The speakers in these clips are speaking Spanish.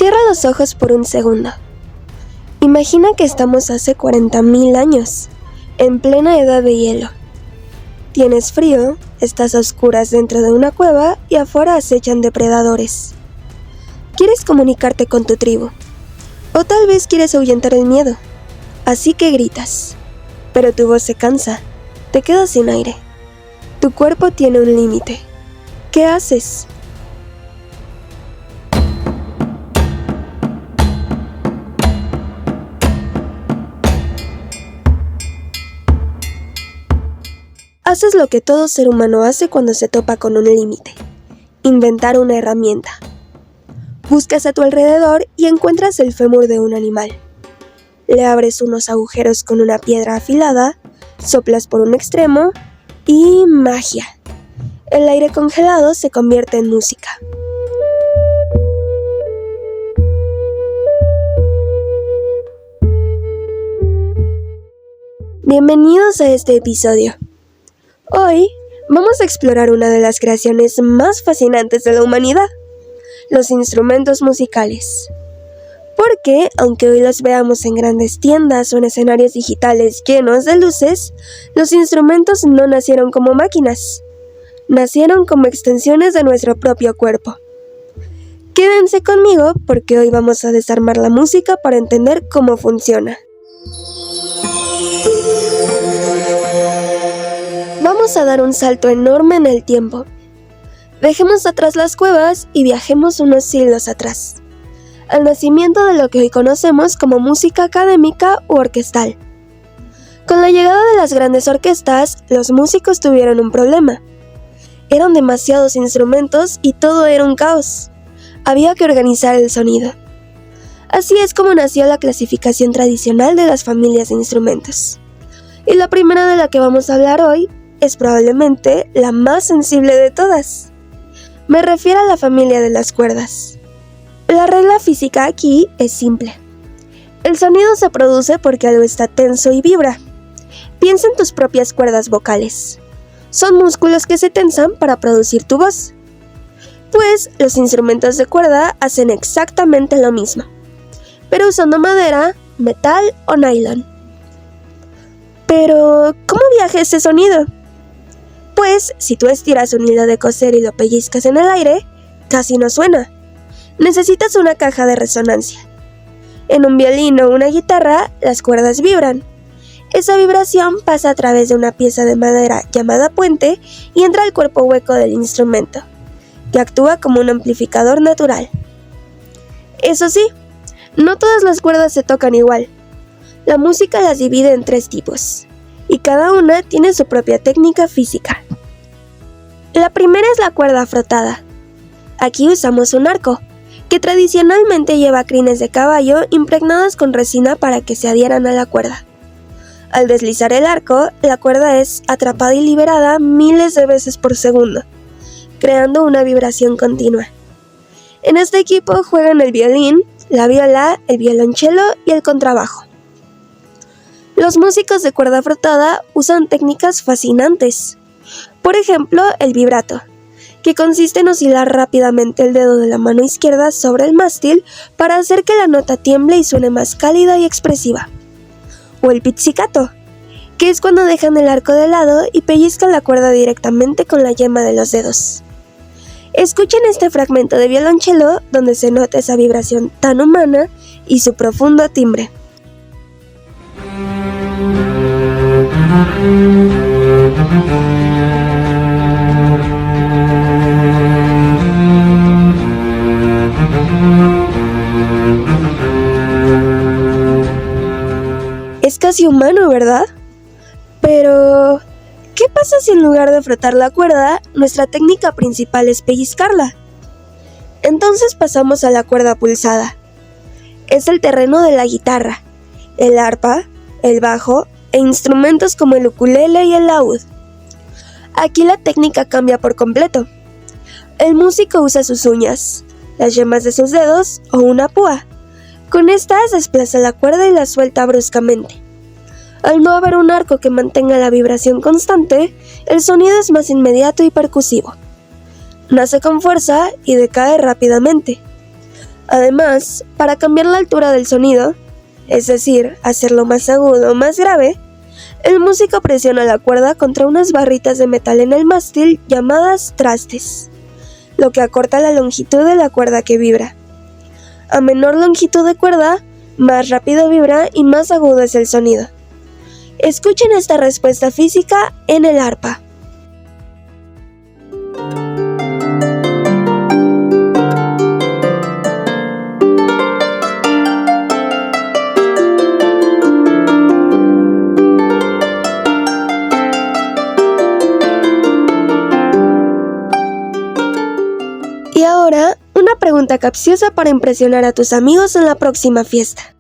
Cierra los ojos por un segundo. Imagina que estamos hace 40.000 años, en plena edad de hielo. Tienes frío, estás a oscuras dentro de una cueva y afuera acechan depredadores. Quieres comunicarte con tu tribu, o tal vez quieres ahuyentar el miedo, así que gritas. Pero tu voz se cansa, te quedas sin aire. Tu cuerpo tiene un límite. ¿Qué haces? Haces lo que todo ser humano hace cuando se topa con un límite: inventar una herramienta. Buscas a tu alrededor y encuentras el fémur de un animal. Le abres unos agujeros con una piedra afilada, soplas por un extremo y ¡magia! El aire congelado se convierte en música. Bienvenidos a este episodio. Hoy vamos a explorar una de las creaciones más fascinantes de la humanidad: los instrumentos musicales. Porque, aunque hoy los veamos en grandes tiendas o en escenarios digitales llenos de luces, los instrumentos no nacieron como máquinas, nacieron como extensiones de nuestro propio cuerpo. Quédense conmigo porque hoy vamos a desarmar la música para entender cómo funciona. Vamos a dar un salto enorme en el tiempo. Dejemos atrás las cuevas y viajemos unos siglos atrás, al nacimiento de lo que hoy conocemos como música académica u orquestal. Con la llegada de las grandes orquestas, los músicos tuvieron un problema. Eran demasiados instrumentos y todo era un caos. Había que organizar el sonido. Así es como nació la clasificación tradicional de las familias de instrumentos. Y la primera de la que vamos a hablar hoy es probablemente la más sensible de todas. Me refiero a la familia de las cuerdas. La regla física aquí es simple. El sonido se produce porque algo está tenso y vibra. Piensa en tus propias cuerdas vocales. Son músculos que se tensan para producir tu voz. Pues los instrumentos de cuerda hacen exactamente lo mismo, pero usando madera, metal o nylon. Pero, ¿cómo viaja ese sonido? Pues, si tú estiras un hilo de coser y lo pellizcas en el aire, casi no suena. Necesitas una caja de resonancia. En un violín o una guitarra, las cuerdas vibran. Esa vibración pasa a través de una pieza de madera llamada puente y entra al cuerpo hueco del instrumento, que actúa como un amplificador natural. Eso sí, no todas las cuerdas se tocan igual. La música las divide en 3 tipos, y cada una tiene su propia técnica física. La primera es la cuerda frotada. Aquí usamos un arco, que tradicionalmente lleva crines de caballo impregnadas con resina para que se adhieran a la cuerda. Al deslizar el arco, la cuerda es atrapada y liberada miles de veces por segundo, creando una vibración continua. En este equipo juegan el violín, la viola, el violonchelo y el contrabajo. Los músicos de cuerda frotada usan técnicas fascinantes. Por ejemplo, el vibrato, que consiste en oscilar rápidamente el dedo de la mano izquierda sobre el mástil para hacer que la nota tiemble y suene más cálida y expresiva. O el pizzicato, que es cuando dejan el arco de lado y pellizcan la cuerda directamente con la yema de los dedos. Escuchen este fragmento de violonchelo donde se nota esa vibración tan humana y su profundo timbre. Es casi humano, ¿verdad? Pero, ¿qué pasa si en lugar de frotar la cuerda, nuestra técnica principal es pellizcarla? Entonces pasamos a la cuerda pulsada. Es el terreno de la guitarra, el arpa, el bajo e instrumentos como el ukulele y el laúd. Aquí la técnica cambia por completo. El músico usa sus uñas, las yemas de sus dedos o una púa. Con estas desplaza la cuerda y la suelta bruscamente. Al no haber un arco que mantenga la vibración constante, el sonido es más inmediato y percusivo. Nace con fuerza y decae rápidamente. Además, para cambiar la altura del sonido, es decir, hacerlo más agudo o más grave, el músico presiona la cuerda contra unas barritas de metal en el mástil llamadas trastes, lo que acorta la longitud de la cuerda que vibra. A menor longitud de cuerda, más rápido vibra y más agudo es el sonido. Escuchen esta respuesta física en el arpa. Y ahora, una pregunta capciosa para impresionar a tus amigos en la próxima fiesta.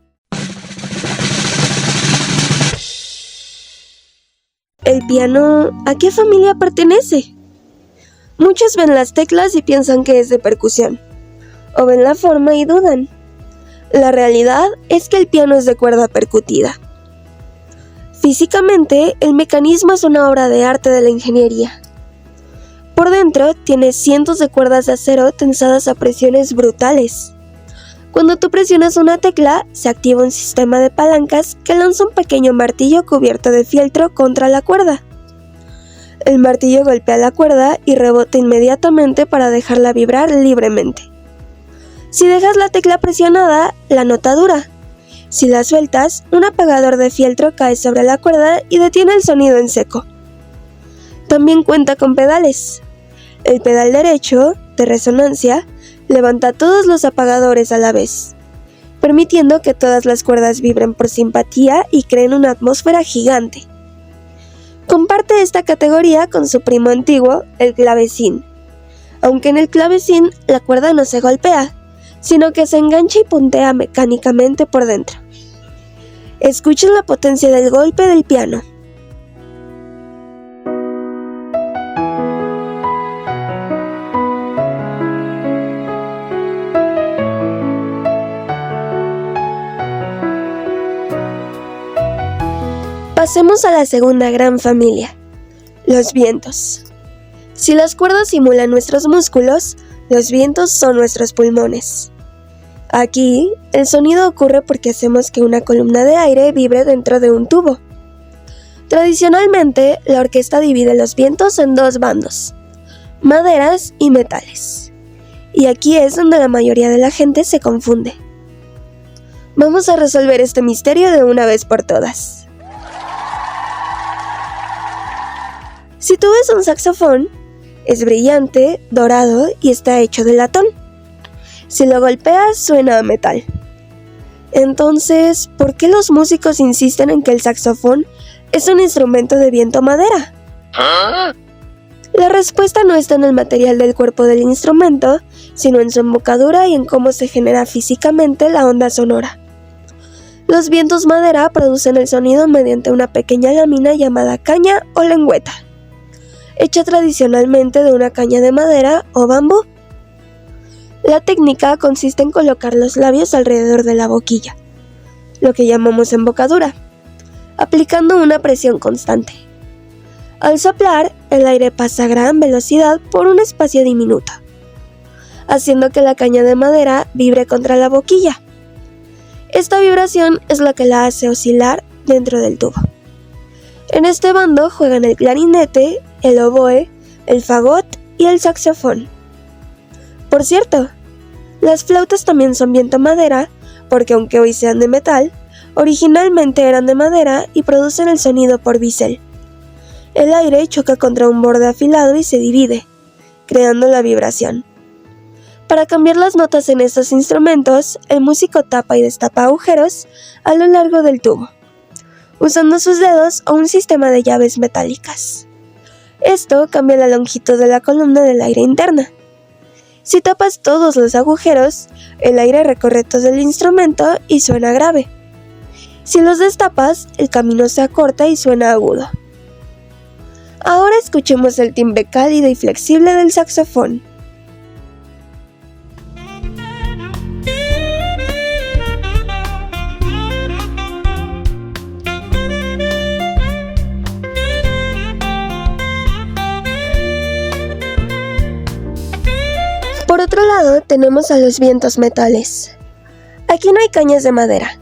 ¿El piano a qué familia pertenece? Muchos ven las teclas y piensan que es de percusión, o ven la forma y dudan. La realidad es que el piano es de cuerda percutida. Físicamente, el mecanismo es una obra de arte de la ingeniería. Por dentro tiene cientos de cuerdas de acero tensadas a presiones brutales. Cuando tú presionas una tecla, se activa un sistema de palancas que lanza un pequeño martillo cubierto de fieltro contra la cuerda. El martillo golpea la cuerda y rebota inmediatamente para dejarla vibrar libremente. Si dejas la tecla presionada, la nota dura. Si la sueltas, un apagador de fieltro cae sobre la cuerda y detiene el sonido en seco. También cuenta con pedales. El pedal derecho, de resonancia, levanta todos los apagadores a la vez, permitiendo que todas las cuerdas vibren por simpatía y creen una atmósfera gigante. Comparte esta categoría con su primo antiguo, el clavecín, aunque en el clavecín la cuerda no se golpea, sino que se engancha y puntea mecánicamente por dentro. Escuchen la potencia del golpe del piano. Pasemos a la segunda gran familia, los vientos. Si las cuerdas simulan nuestros músculos, los vientos son nuestros pulmones. Aquí, el sonido ocurre porque hacemos que una columna de aire vibre dentro de un tubo. Tradicionalmente, la orquesta divide los vientos en dos bandos, maderas y metales. Y aquí es donde la mayoría de la gente se confunde. Vamos a resolver este misterio de una vez por todas. Si tú ves un saxofón, es brillante, dorado y está hecho de latón. Si lo golpeas, suena a metal. Entonces, ¿por qué los músicos insisten en que el saxofón es un instrumento de viento madera? La respuesta no está en el material del cuerpo del instrumento, sino en su embocadura y en cómo se genera físicamente la onda sonora. Los vientos madera producen el sonido mediante una pequeña lámina llamada caña o lengüeta, hecha tradicionalmente de una caña de madera o bambú. La técnica consiste en colocar los labios alrededor de la boquilla, lo que llamamos embocadura, aplicando una presión constante. Al soplar, el aire pasa a gran velocidad por un espacio diminuto, haciendo que la caña de madera vibre contra la boquilla. Esta vibración es la que la hace oscilar dentro del tubo. En este bando juegan el clarinete, el oboe, el fagot y el saxofón. Por cierto, las flautas también son viento madera, porque aunque hoy sean de metal, originalmente eran de madera y producen el sonido por bisel. El aire choca contra un borde afilado y se divide, creando la vibración. Para cambiar las notas en estos instrumentos, el músico tapa y destapa agujeros a lo largo del tubo, usando sus dedos o un sistema de llaves metálicas. Esto cambia la longitud de la columna del aire interna. Si tapas todos los agujeros, el aire recorre todo el instrumento y suena grave. Si los destapas, el camino se acorta y suena agudo. Ahora escuchemos el timbre cálido y flexible del saxofón. Por otro lado tenemos a los vientos metales. Aquí no hay cañas de madera.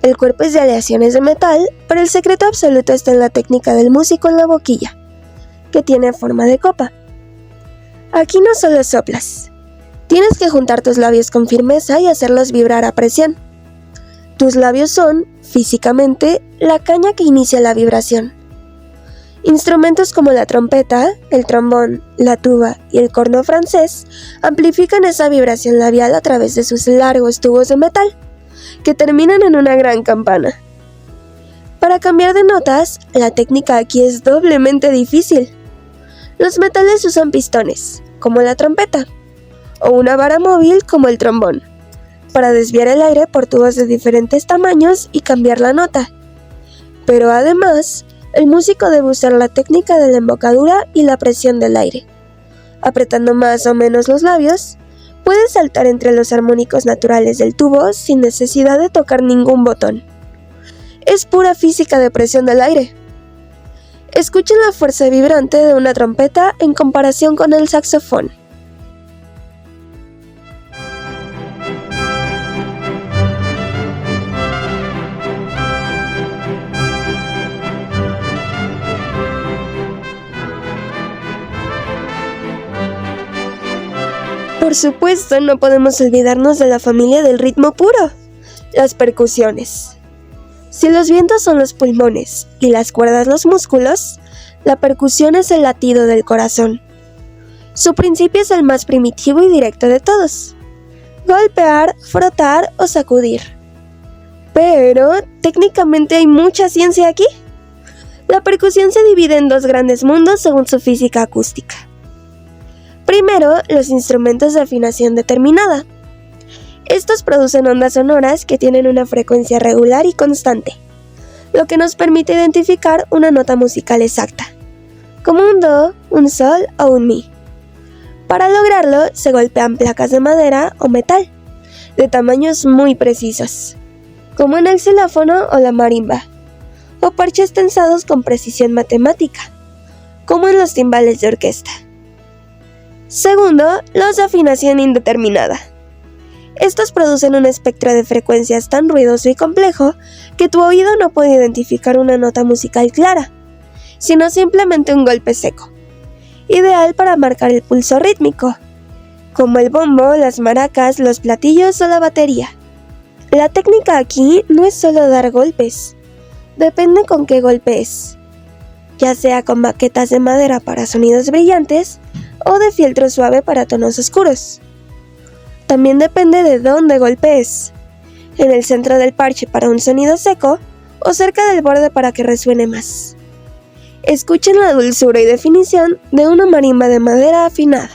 El cuerpo es de aleaciones de metal, pero el secreto absoluto está en la técnica del músico en la boquilla, que tiene forma de copa. Aquí no solo soplas. Tienes que juntar tus labios con firmeza y hacerlos vibrar a presión. Tus labios son, físicamente, la caña que inicia la vibración. Instrumentos como la trompeta, el trombón, la tuba y el corno francés amplifican esa vibración labial a través de sus largos tubos de metal, que terminan en una gran campana. Para cambiar de notas, la técnica aquí es doblemente difícil. Los metales usan pistones, como la trompeta, o una vara móvil como el trombón, para desviar el aire por tubos de diferentes tamaños y cambiar la nota. Pero además, el músico debe usar la técnica de la embocadura y la presión del aire. Apretando más o menos los labios, puede saltar entre los armónicos naturales del tubo sin necesidad de tocar ningún botón. Es pura física de presión del aire. Escuchen la fuerza vibrante de una trompeta en comparación con el saxofón. Por supuesto, no podemos olvidarnos de la familia del ritmo puro, las percusiones. Si los vientos son los pulmones y las cuerdas los músculos, la percusión es el latido del corazón. Su principio es el más primitivo y directo de todos: golpear, frotar o sacudir. Pero, técnicamente hay mucha ciencia aquí. La percusión se divide en dos grandes mundos según su física acústica. Primero, los instrumentos de afinación determinada. Estos producen ondas sonoras que tienen una frecuencia regular y constante, lo que nos permite identificar una nota musical exacta, como un do, un sol o un mi. Para lograrlo, se golpean placas de madera o metal, de tamaños muy precisos, como en el xilófono o la marimba, o parches tensados con precisión matemática, como en los timbales de orquesta. Segundo, los de afinación indeterminada. Estos producen un espectro de frecuencias tan ruidoso y complejo que tu oído no puede identificar una nota musical clara, sino simplemente un golpe seco, ideal para marcar el pulso rítmico, como el bombo, las maracas, los platillos o la batería. La técnica aquí no es solo dar golpes, depende con qué golpe es, ya sea con baquetas de madera para sonidos brillantes o de fieltro suave para tonos oscuros. También depende de dónde golpees, en el centro del parche para un sonido seco o cerca del borde para que resuene más. Escuchen la dulzura y definición de una marimba de madera afinada.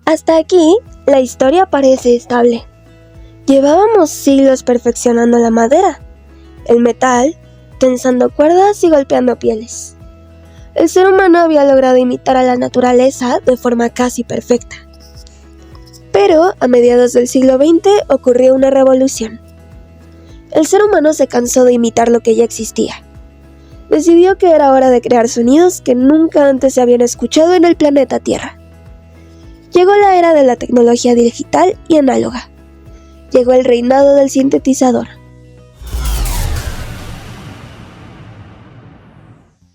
Hasta aquí, la historia parece estable. Llevábamos siglos perfeccionando la madera, el metal, tensando cuerdas y golpeando pieles. El ser humano había logrado imitar a la naturaleza de forma casi perfecta. Pero, a mediados del siglo XX ocurrió una revolución. El ser humano se cansó de imitar lo que ya existía. Decidió que era hora de crear sonidos que nunca antes se habían escuchado en el planeta Tierra. Llegó la era de la tecnología digital y análoga. Llegó el reinado del sintetizador.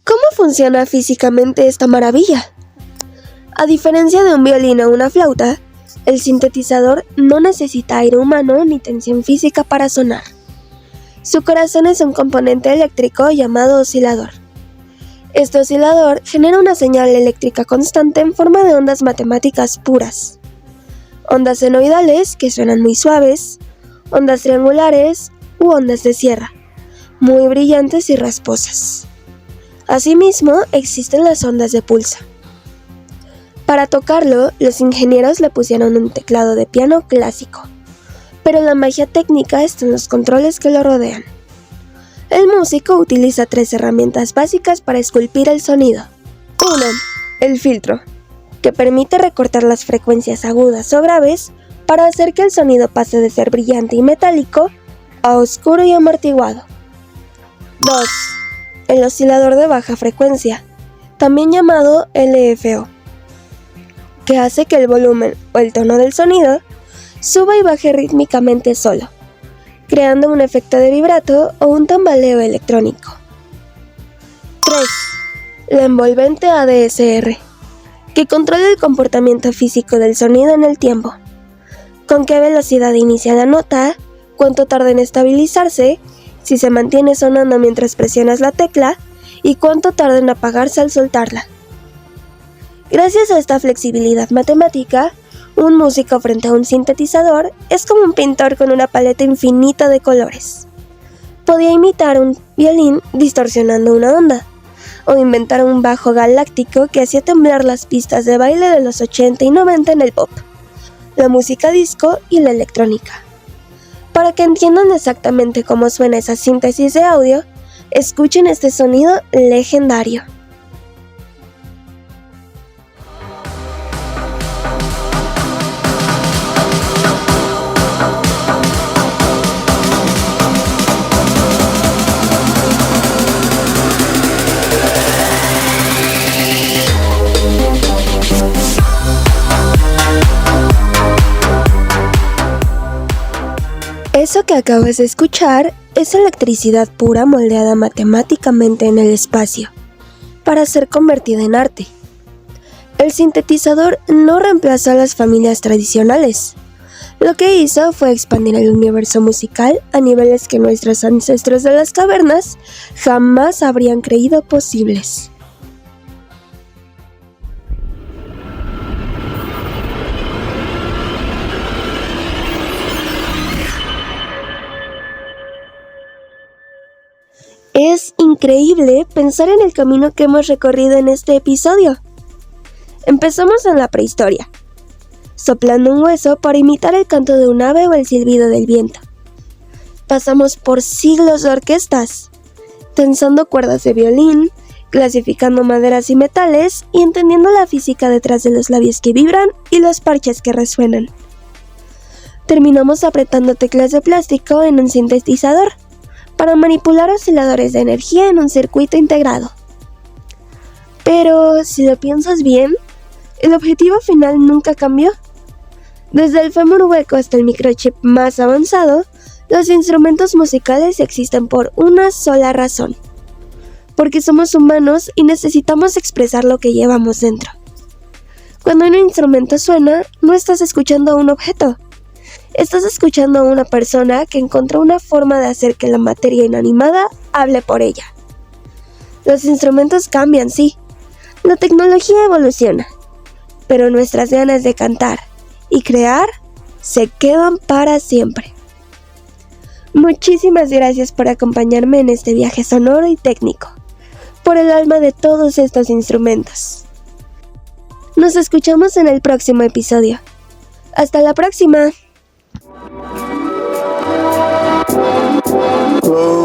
¿Cómo funciona físicamente esta maravilla? A diferencia de un violín o una flauta, el sintetizador no necesita aire humano ni tensión física para sonar. Su corazón es un componente eléctrico llamado oscilador. Este oscilador genera una señal eléctrica constante en forma de ondas matemáticas puras. Ondas senoidales, que suenan muy suaves, ondas triangulares u ondas de sierra, muy brillantes y rasposas. Asimismo, existen las ondas de pulso. Para tocarlo, los ingenieros le pusieron un teclado de piano clásico, pero la magia técnica está en los controles que lo rodean. El músico utiliza 3 herramientas básicas para esculpir el sonido. 1. El filtro. que permite recortar las frecuencias agudas o graves para hacer que el sonido pase de ser brillante y metálico a oscuro y amortiguado. 2. El oscilador de baja frecuencia, también llamado LFO, que hace que el volumen o el tono del sonido suba y baje rítmicamente solo, creando un efecto de vibrato o un tambaleo electrónico. 3. La envolvente ADSR, que controla el comportamiento físico del sonido en el tiempo. Con qué velocidad inicia la nota, cuánto tarda en estabilizarse, si se mantiene sonando mientras presionas la tecla y cuánto tarda en apagarse al soltarla. Gracias a esta flexibilidad matemática, un músico frente a un sintetizador es como un pintor con una paleta infinita de colores. Podía imitar un violín distorsionando una onda, o inventar un bajo galáctico que hacía temblar las pistas de baile de los 80 y 90 en el pop, la música disco y la electrónica. Para que entiendan exactamente cómo suena esa síntesis de audio, escuchen este sonido legendario. Eso que acabas de escuchar es electricidad pura moldeada matemáticamente en el espacio, para ser convertida en arte. El sintetizador no reemplazó a las familias tradicionales. Lo que hizo fue expandir el universo musical a niveles que nuestros ancestros de las cavernas jamás habrían creído posibles. Es increíble pensar en el camino que hemos recorrido en este episodio. Empezamos en la prehistoria, soplando un hueso para imitar el canto de un ave o el silbido del viento. Pasamos por siglos de orquestas, tensando cuerdas de violín, clasificando maderas y metales y entendiendo la física detrás de los labios que vibran y los parches que resuenan. Terminamos apretando teclas de plástico en un sintetizador, para manipular osciladores de energía en un circuito integrado. Pero, si lo piensas bien, el objetivo final nunca cambió. Desde el fémur hueco hasta el microchip más avanzado, los instrumentos musicales existen por una sola razón: porque somos humanos y necesitamos expresar lo que llevamos dentro. Cuando un instrumento suena, no estás escuchando a un objeto. Estás escuchando a una persona que encontró una forma de hacer que la materia inanimada hable por ella. Los instrumentos cambian, sí. La tecnología evoluciona. Pero nuestras ganas de cantar y crear se quedan para siempre. Muchísimas gracias por acompañarme en este viaje sonoro y técnico, por el alma de todos estos instrumentos. Nos escuchamos en el próximo episodio. ¡Hasta la próxima! Close